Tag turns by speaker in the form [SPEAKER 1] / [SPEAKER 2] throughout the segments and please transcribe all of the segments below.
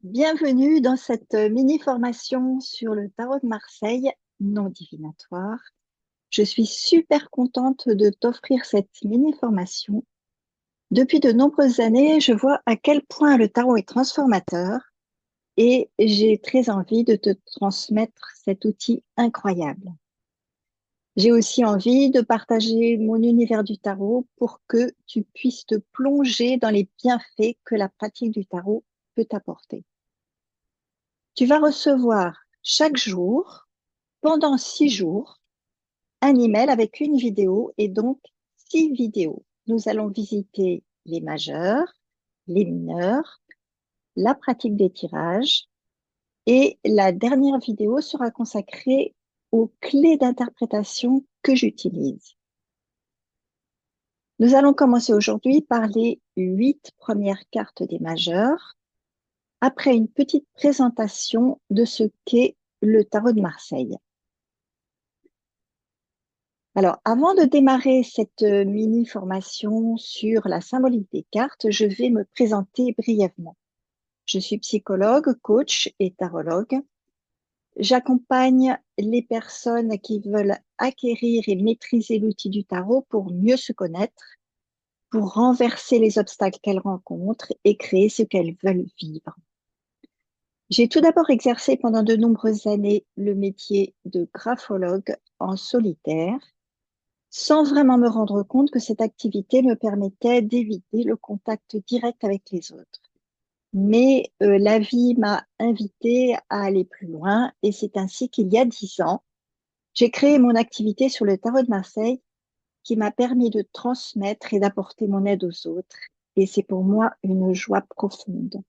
[SPEAKER 1] Bienvenue dans cette mini-formation sur le tarot de Marseille non divinatoire. Je suis super contente de t'offrir cette mini-formation. Depuis de nombreuses années, je vois à quel point le tarot est transformateur et j'ai très envie de te transmettre cet outil incroyable. J'ai aussi envie de partager mon univers du tarot pour que tu puisses te plonger dans les bienfaits que la pratique du tarot peut t'apporter. Tu vas recevoir chaque jour, pendant 6 jours, un email avec une vidéo et donc 6 vidéos. Nous allons visiter les majeurs, les mineurs, la pratique des tirages et la dernière vidéo sera consacrée aux clés d'interprétation que j'utilise. Nous allons commencer aujourd'hui par les 8 premières cartes des majeurs, après une petite présentation de ce qu'est le tarot de Marseille. Alors, avant de démarrer cette mini-formation sur la symbolique des cartes, je vais me présenter brièvement. Je suis psychologue, coach et tarologue. J'accompagne les personnes qui veulent acquérir et maîtriser l'outil du tarot pour mieux se connaître, pour renverser les obstacles qu'elles rencontrent et créer ce qu'elles veulent vivre. J'ai tout d'abord exercé pendant de nombreuses années le métier de graphologue en solitaire, sans vraiment me rendre compte que cette activité me permettait d'éviter le contact direct avec les autres. Mais la vie m'a invitée à aller plus loin et c'est ainsi qu'il y a 10 ans, j'ai créé mon activité sur le tarot de Marseille qui m'a permis de transmettre et d'apporter mon aide aux autres. Et c'est pour moi une joie profonde.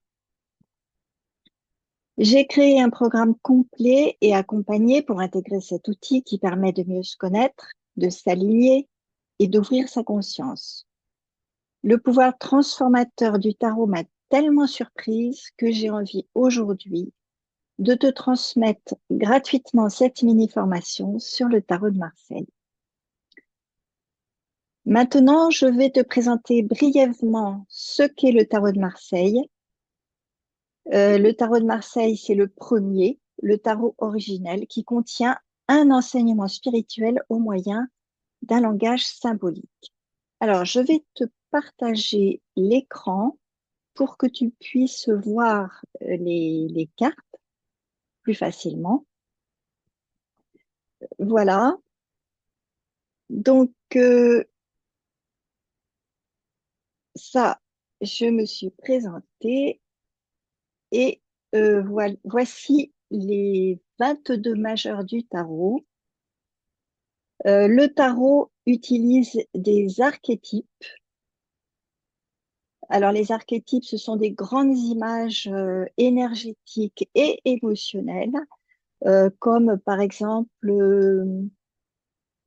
[SPEAKER 1] J'ai créé un programme complet et accompagné pour intégrer cet outil qui permet de mieux se connaître, de s'aligner et d'ouvrir sa conscience. Le pouvoir transformateur du tarot m'a tellement surprise que j'ai envie aujourd'hui de te transmettre gratuitement cette mini-formation sur le tarot de Marseille. Maintenant, je vais te présenter brièvement ce qu'est le tarot de Marseille. Le tarot de Marseille, c'est le premier, le tarot originel, qui contient un enseignement spirituel au moyen d'un langage symbolique. Alors, je vais te partager l'écran pour que tu puisses voir les cartes plus facilement. Voilà. Donc, ça, je me suis présentée et voici les 22 majeurs du tarot. Le tarot utilise des archétypes. Alors, les archétypes, ce sont des grandes images énergétiques et émotionnelles, comme par exemple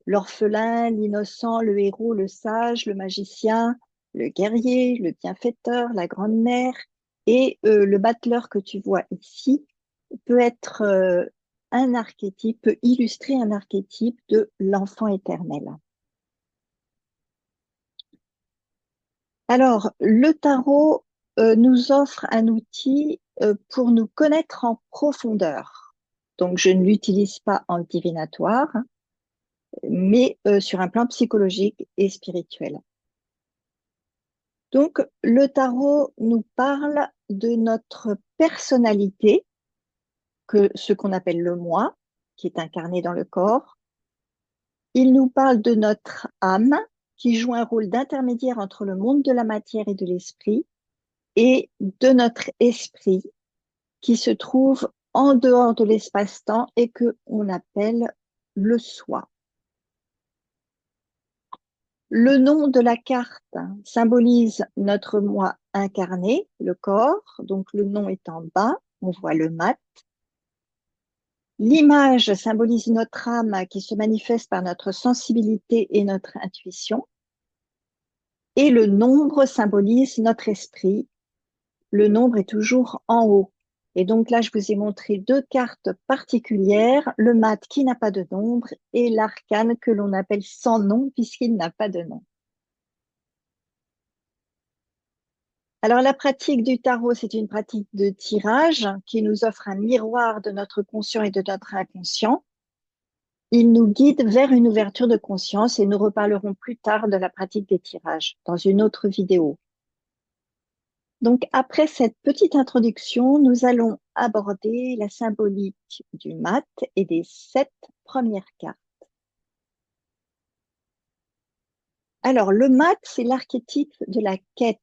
[SPEAKER 1] l'orphelin, l'innocent, le héros, le sage, le magicien, le guerrier, le bienfaiteur, la grande-mère et le battleur que tu vois ici peut être un archétype, peut illustrer un archétype de l'enfant éternel. Alors, le tarot nous offre un outil pour nous connaître en profondeur. Donc, je ne l'utilise pas en divinatoire, mais sur un plan psychologique et spirituel. Donc, le tarot nous parle de notre personnalité, ce qu'on appelle le moi, qui est incarné dans le corps. Il nous parle de notre âme, qui joue un rôle d'intermédiaire entre le monde de la matière et de l'esprit, et de notre esprit, qui se trouve en dehors de l'espace-temps et que on appelle le soi. Le nom de la carte symbolise notre moi incarné, le corps, donc le nom est en bas, on voit le mat. L'image symbolise notre âme qui se manifeste par notre sensibilité et notre intuition. Et le nombre symbolise notre esprit. Le nombre est toujours en haut. Et donc là, je vous ai montré 2 cartes particulières, le mat qui n'a pas de nombre et l'arcane que l'on appelle sans nom puisqu'il n'a pas de nom. Alors, la pratique du tarot, c'est une pratique de tirage qui nous offre un miroir de notre conscient et de notre inconscient. Il nous guide vers une ouverture de conscience et nous reparlerons plus tard de la pratique des tirages dans une autre vidéo. Donc, après cette petite introduction, nous allons aborder la symbolique du mat et des 7 premières cartes. Alors, le mat, c'est l'archétype de la quête.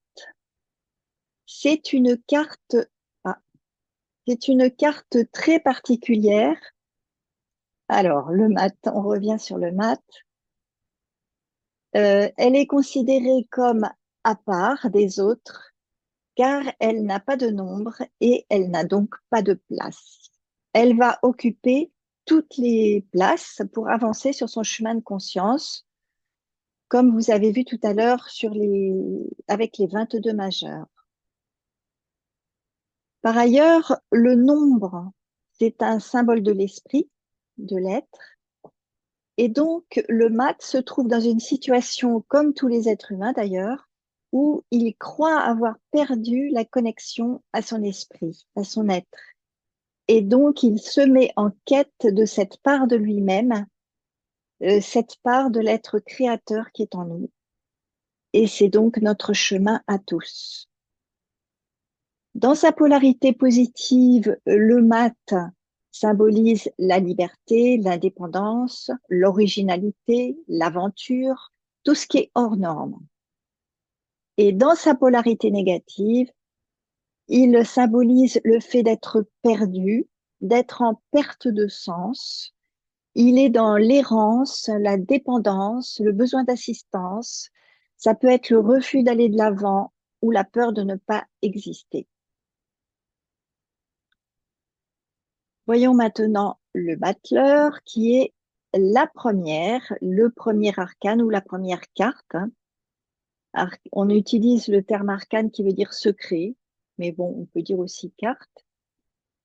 [SPEAKER 1] C'est une carte, ah, c'est une carte très particulière. Alors, le mat, on revient sur le mat. Elle est considérée comme à part des autres car elle n'a pas de nombre et elle n'a donc pas de place. Elle va occuper toutes les places pour avancer sur son chemin de conscience, comme vous avez vu tout à l'heure avec les 22 majeurs. Par ailleurs, le nombre, c'est un symbole de l'esprit, de l'être, et donc le mat se trouve dans une situation, comme tous les êtres humains d'ailleurs, où il croit avoir perdu la connexion à son esprit, à son être. Et donc, il se met en quête de cette part de lui-même, cette part de l'être créateur qui est en nous. Et c'est donc notre chemin à tous. Dans sa polarité positive, le mat symbolise la liberté, l'indépendance, l'originalité, l'aventure, tout ce qui est hors norme. Et dans sa polarité négative, il symbolise le fait d'être perdu, d'être en perte de sens. Il est dans l'errance, la dépendance, le besoin d'assistance. Ça peut être le refus d'aller de l'avant ou la peur de ne pas exister. Voyons maintenant le battleur qui est la première, le premier arcane ou la première carte. On utilise le terme arcane qui veut dire secret, mais bon, on peut dire aussi carte.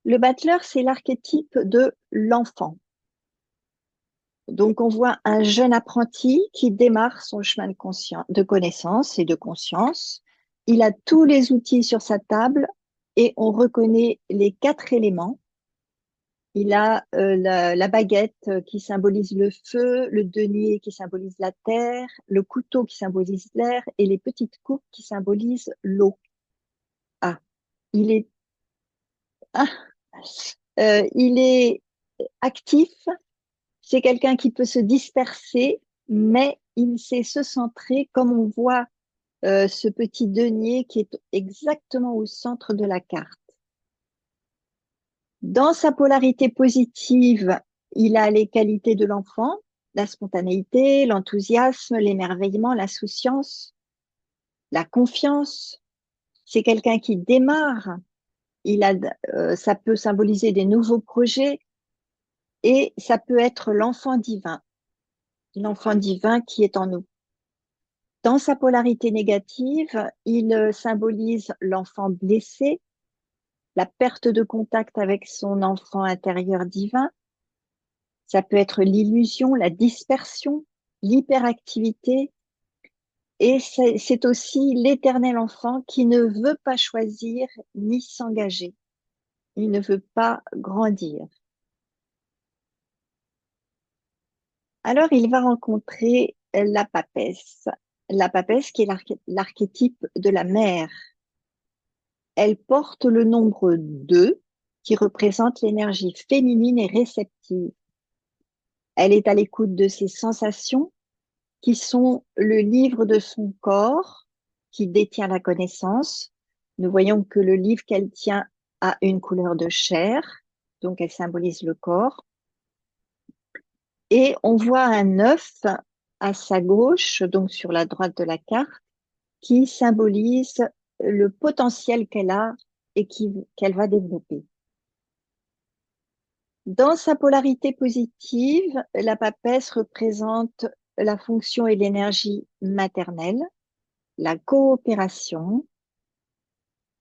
[SPEAKER 1] Le battleur, c'est l'archétype de l'enfant. Donc, on voit un jeune apprenti qui démarre son chemin de connaissance et de conscience. Il a tous les outils sur sa table et on reconnaît les 4 éléments. Il a la baguette qui symbolise le feu, le denier qui symbolise la terre, le couteau qui symbolise l'air et les petites coupes qui symbolisent l'eau. Ah, il est, ah, il est actif. C'est quelqu'un qui peut se disperser, mais il sait se centrer, comme on voit ce petit denier qui est exactement au centre de la carte. Dans sa polarité positive, il a les qualités de l'enfant, la spontanéité, l'enthousiasme, l'émerveillement, l'insouciance, la confiance. C'est quelqu'un qui démarre. Ça peut symboliser des nouveaux projets et ça peut être l'enfant divin qui est en nous. Dans sa polarité négative, il symbolise l'enfant blessé, la perte de contact avec son enfant intérieur divin. Ça peut être l'illusion, la dispersion, l'hyperactivité. Et c'est aussi l'éternel enfant qui ne veut pas choisir ni s'engager. Il ne veut pas grandir. Alors, il va rencontrer la papesse. La papesse qui est l'archétype de la mère. Elle porte le nombre 2 qui représente l'énergie féminine et réceptive. Elle est à l'écoute de ses sensations qui sont le livre de son corps qui détient la connaissance. Nous voyons que le livre qu'elle tient a une couleur de chair, donc elle symbolise le corps. Et on voit un œuf à sa gauche, donc sur la droite de la carte, qui symbolise le potentiel qu'elle a et qu'elle va développer. Dans sa polarité positive, la papesse représente la fonction et l'énergie maternelle, la coopération,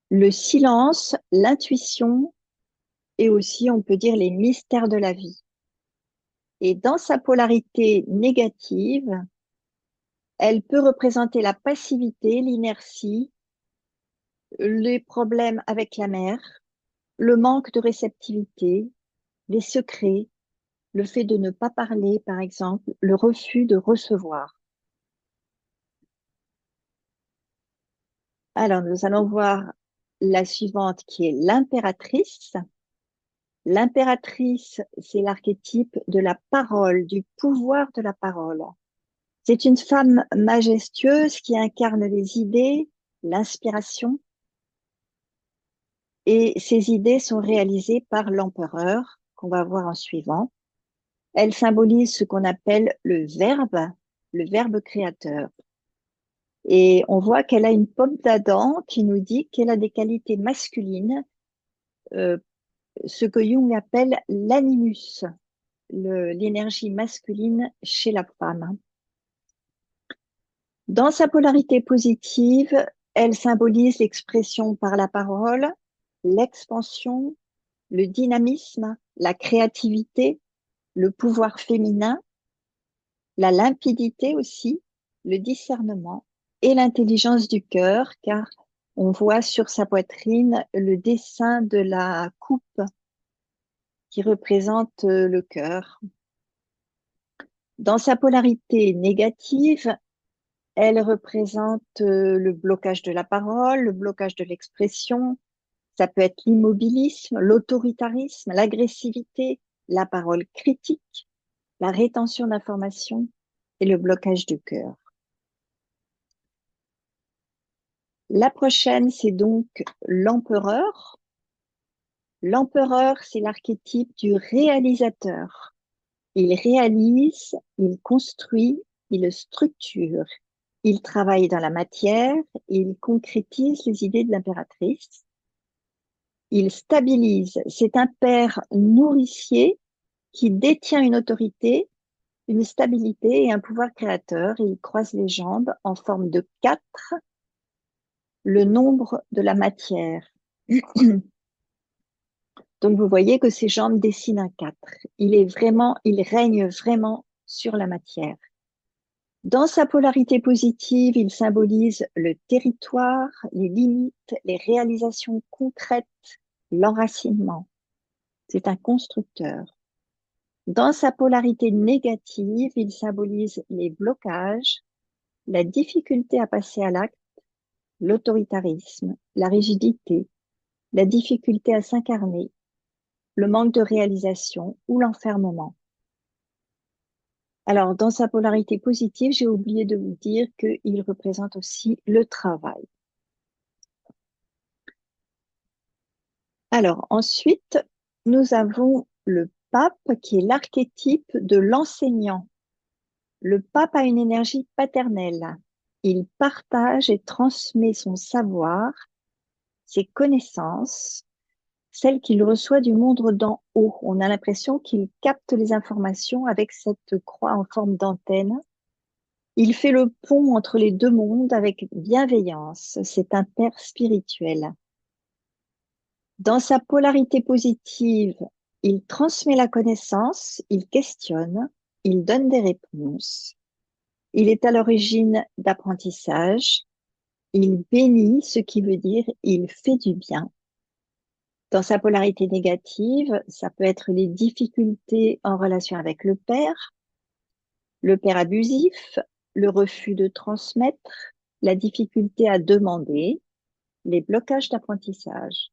[SPEAKER 1] le silence, l'intuition et aussi, on peut dire, les mystères de la vie. Et dans sa polarité négative, elle peut représenter la passivité, l'inertie, les problèmes avec la mère, le manque de réceptivité, les secrets, le fait de ne pas parler, par exemple, le refus de recevoir. Alors, nous allons voir la suivante qui est l'impératrice. L'impératrice, c'est l'archétype de la parole, du pouvoir de la parole. C'est une femme majestueuse qui incarne les idées, l'inspiration, et ces idées sont réalisées par l'empereur, qu'on va voir en suivant. Elle symbolise ce qu'on appelle le verbe créateur. Et on voit qu'elle a une pomme d'Adam qui nous dit qu'elle a des qualités masculines, euh, ce que Jung appelle l'animus, l'énergie masculine chez la femme. Dans sa polarité positive, elle symbolise l'expression par la parole, l'expansion, le dynamisme, la créativité, le pouvoir féminin, la limpidité aussi, le discernement et l'intelligence du cœur, car on voit sur sa poitrine le dessin de la coupe qui représente le cœur. Dans sa polarité négative, elle représente le blocage de la parole, le blocage de l'expression. Ça peut être l'immobilisme, l'autoritarisme, l'agressivité, la parole critique, la rétention d'informations et le blocage du cœur. La prochaine, c'est donc l'empereur. L'empereur, c'est l'archétype du réalisateur. Il réalise, il construit, il structure. Il travaille dans la matière, il concrétise les idées de l'impératrice. Il stabilise. C'est un père nourricier qui détient une autorité, une stabilité et un pouvoir créateur. Et il croise les jambes en forme de 4, le nombre de la matière. Donc vous voyez que ses jambes dessinent un 4. Il règne vraiment sur la matière. Dans sa polarité positive, il symbolise le territoire, les limites, les réalisations concrètes, l'enracinement. C'est un constructeur. Dans sa polarité négative, il symbolise les blocages, la difficulté à passer à l'acte, l'autoritarisme, la rigidité, la difficulté à s'incarner, le manque de réalisation ou l'enfermement. Alors, dans sa polarité positive, j'ai oublié de vous dire qu'il représente aussi le travail. Alors, ensuite, nous avons le pape qui est l'archétype de l'enseignant. Le pape a une énergie paternelle. Il partage et transmet son savoir, ses connaissances, celles qu'il reçoit du monde d'en haut. On a l'impression qu'il capte les informations avec cette croix en forme d'antenne. Il fait le pont entre les deux mondes avec bienveillance. C'est un père spirituel. Dans sa polarité positive, il transmet la connaissance, il questionne, il donne des réponses. Il est à l'origine d'apprentissage. Il bénit, ce qui veut dire il fait du bien. Dans sa polarité négative, ça peut être les difficultés en relation avec le père abusif, le refus de transmettre, la difficulté à demander, les blocages d'apprentissage.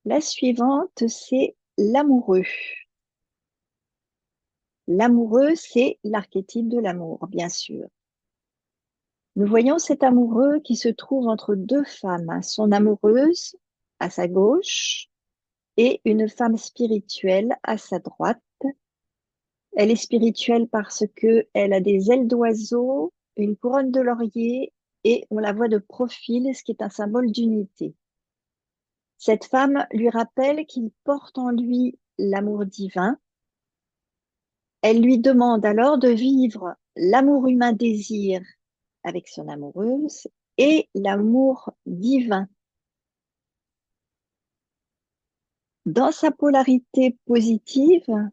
[SPEAKER 1] La suivante, c'est l'amoureux. L'amoureux, c'est l'archétype de l'amour, bien sûr. Nous voyons cet amoureux qui se trouve entre deux femmes, son amoureuse à sa gauche et une femme spirituelle à sa droite. Elle est spirituelle parce que elle a des ailes d'oiseau, une couronne de laurier et on la voit de profil, ce qui est un symbole d'unité. Cette femme lui rappelle qu'il porte en lui l'amour divin. Elle lui demande alors de vivre l'amour humain désir avec son amoureuse et l'amour divin. Dans sa polarité positive,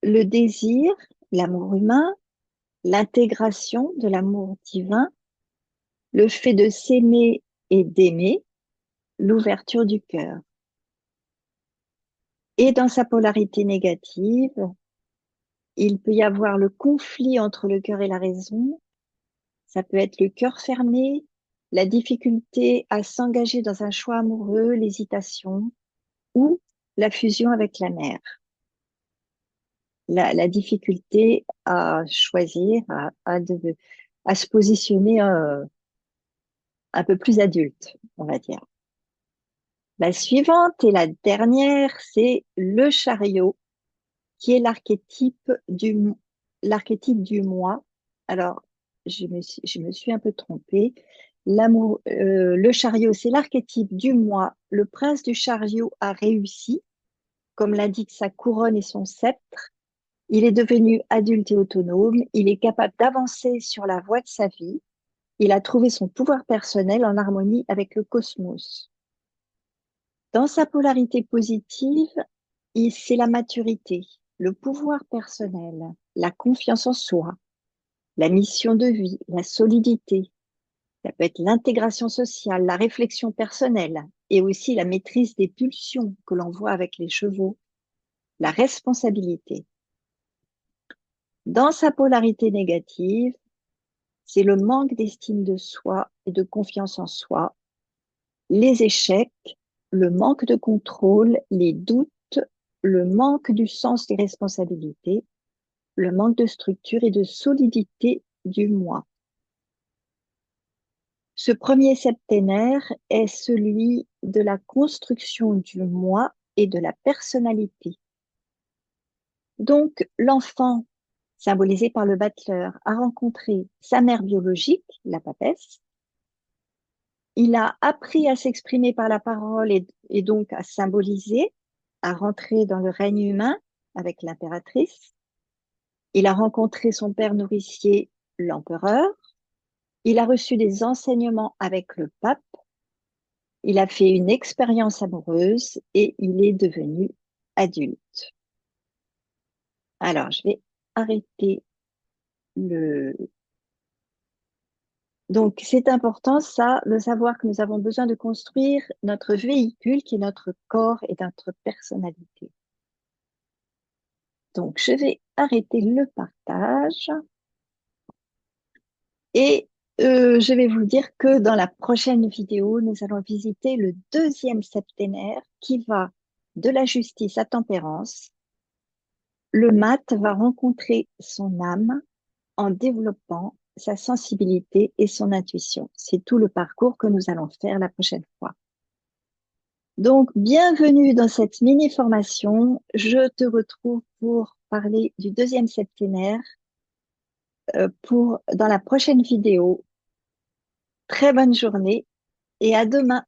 [SPEAKER 1] le désir, l'amour humain, l'intégration de l'amour divin le fait de s'aimer et d'aimer, l'ouverture du cœur. Et dans sa polarité négative, il peut y avoir le conflit entre le cœur et la raison. Ça peut être le cœur fermé, la difficulté à s'engager dans un choix amoureux, l'hésitation ou la fusion avec la mère. La difficulté à choisir, à se positionner un peu plus adulte, on va dire. La suivante et la dernière, c'est le chariot, qui est l'archétype du moi. Alors, je me suis un peu trompée. Le chariot, c'est l'archétype du moi. Le prince du chariot a réussi, comme l'indique sa couronne et son sceptre. Il est devenu adulte et autonome. Il est capable d'avancer sur la voie de sa vie. Il a trouvé son pouvoir personnel en harmonie avec le cosmos. Dans sa polarité positive, c'est la maturité, le pouvoir personnel, la confiance en soi, la mission de vie, la solidité. Ça peut être l'intégration sociale, la réflexion personnelle et aussi la maîtrise des pulsions que l'on voit avec les chevaux, la responsabilité. Dans sa polarité négative, c'est le manque d'estime de soi et de confiance en soi, les échecs, le manque de contrôle, les doutes, le manque du sens des responsabilités, le manque de structure et de solidité du moi. Ce premier septénaire est celui de la construction du moi et de la personnalité. Donc, l'enfant, symbolisé par le battleur, a rencontré sa mère biologique, la papesse. Il a appris à s'exprimer par la parole et donc à symboliser, à rentrer dans le règne humain avec l'impératrice. Il a rencontré son père nourricier, l'empereur. Il a reçu des enseignements avec le pape. Il a fait une expérience amoureuse et il est devenu adulte. Alors, je vais arrêter le... Donc, c'est important, ça, de savoir que nous avons besoin de construire notre véhicule qui est notre corps et notre personnalité. Donc, je vais arrêter le partage et je vais vous dire que dans la prochaine vidéo, nous allons visiter le deuxième septénaire qui va de la justice à tempérance. Le mat va rencontrer son âme en développant sa sensibilité et son intuition. C'est tout le parcours que nous allons faire la prochaine fois. Donc, bienvenue dans cette mini-formation. Je te retrouve pour parler du deuxième septénaire dans la prochaine vidéo. Très bonne journée et à demain.